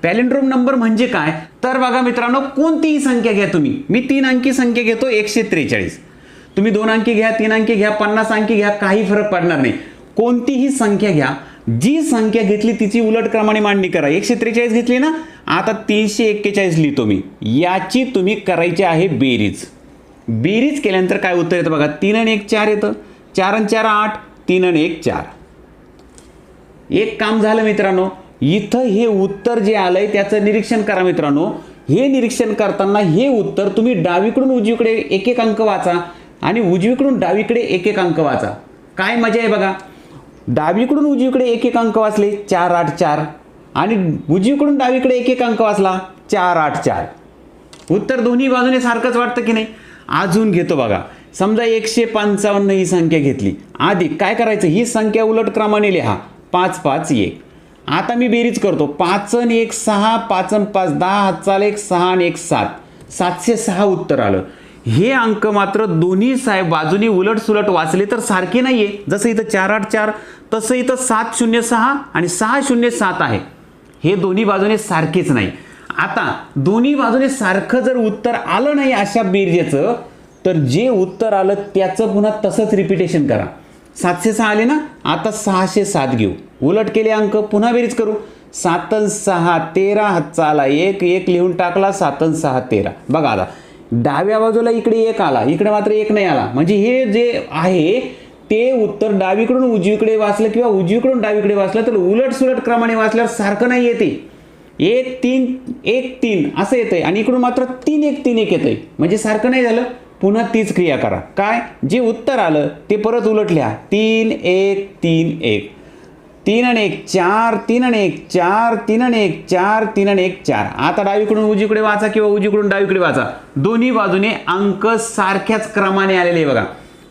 पॅलिंड्रोम number म्हणजे काय तर बघा मित्रांनो, कोणतीही संख्या घ्या तुम्ही, मी 3 अंकी संख्या घेतो 143, तुम्ही 2 अंकी घ्या, 3 अंकी घ्या, 50 अंकी घ्या, काही फरक पडणार नाही. कोणतीही संख्या घ्या, जी संख्या घेतली तिची उलट क्रमाने मांडणी करा. 143 घेतली ना, आता 341 लिहितो मी. याची तुम्ही करायची आहे बेरीज. बेरीज केल्यानंतर काय उत्तर येतं बघा, 3 आणि 1 4 येतं, 4 आणि 4 8, 3 आणि 1 4. एक काम झालं मित्रांनो. इथं हे उत्तर जे आलंय त्याचं निरीक्षण करा मित्रांनो. हे निरीक्षण करताना हे उत्तर तुम्ही डावीकडून उजवीकडे एक एक अंक वाचा आणि उजवीकडून डावीकडे एक एक अंक वाचा. काय मजा आहे बघा. डावीकडून उजवीकडे एक एक अंक वाचले 4 8 4 आणि उजवीकडून डावीकडे एक एक अंक वाचला 4 8 4. उत्तर दोन्ही बाजूने सारखंच वाटतं की नाही. अजून घेतो बघा. समजा 155 ही संख्या घेतली. आधी काय करायचं, ही संख्या उलट क्रमाने लिहा 5 5 1. आता मी बेरीज करतो. 5 आणि 1 6, 5 आणि 5 10, हातचाल 1 6 आणि 1 7, 706 उत्तर आलं. हे अंक मात्र दोन्ही बाजूनी उलट सुलट वाचले तर सारखे नाहीये. जसं इथं 4 8 4 तसं इथं 706 आणि 607 आहे. हे दोन्ही बाजूने सारखेच नाही. आता दोन्ही बाजूने सारखं जर उत्तर आलं नाही अशा बेरजेचं, तर जे उत्तर आलं त्याचं पुन्हा तसंच रिपिटेशन करा. 706 आले ना, आता 607 घेऊ. उलट केले अंक, पुन्हा बेरीज करू. 7 आणि 6 13, हातचाला 1 1 लिहून टाकला. 7 आणि 6 13. बघा आता डाव्या बाजूला इकडे 1 आला, इकडे मात्र 1 नाही आला. म्हणजे हे जे आहे ते उत्तर डावीकडून उजवीकडे वाचलं किंवा उजवीकडून डावीकडे वाचलं तर उलट सुलट क्रमाने वाचल्यावर सारखं नाही येते. 1 3 1 3 असं येतंय आणि इकडून मात्र 3 1 3 1 येतंय. म्हणजे सारखं नाही झालं. पुन्हा तीच क्रिया करा. काय, जे उत्तर आलं ते परत उलट लिहा. 3 1 3 1, 3 आणि 1 4, 3 आणि 1 4, 3 आणि 1 4, 3 आणि 1 4. आता डावीकडून उजवीकडे वाचा किंवा उजवीकडून डावीकडे वाचा. दोन्ही बाजूने अंक सारख्याच क्रमाने आलेले बघा.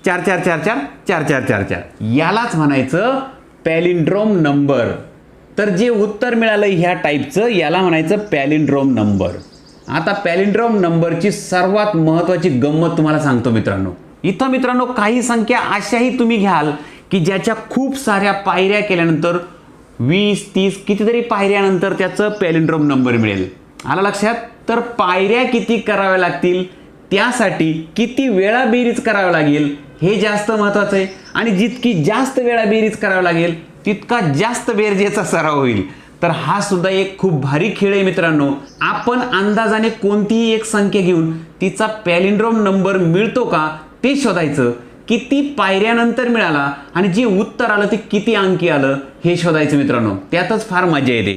4 4 4 4 4 4 4 4. यालाच म्हणायचं पॅलिंड्रोम नंबर. तर जे उत्तर मिळालं ह्या टाईपचं याला म्हणायचं पॅलिंड्रोम नंबर. आता पॅलिंड्रोम नंबरची सर्वात महत्त्वाची गंमत तुम्हाला सांगतो मित्रांनो. इथं मित्रांनो काही संख्या अशाही तुम्ही घ्याल की ज्याच्या खूप साऱ्या पायऱ्या केल्यानंतर 20 30 कितीतरी पायऱ्यानंतर त्याचं पॅलिंड्रोम नंबर मिळेल. आला लक्षात. तर पायऱ्या किती कराव्या लागतील, त्यासाठी किती वेळा बेरीज करावं लागेल हे जास्त महत्त्वाचं आहे. आणि जितकी जास्त वेळा बेरीज करावं लागेल तितका जास्त बेरजेचा सराव होईल. तर हा सुद्धा एक खूप भारी खेळ आहे मित्रांनो. आपण अंदाजाने कोणतीही एक संख्या घेऊन तिचा पॅलिंड्रोम नंबर मिळतो का ते शोधायचं. किती पायऱ्यानंतर मिळाला आणि जे उत्तर आलं ते किती अंकी आलं हे शोधायचं मित्रांनो. त्यातच फार मजा येते.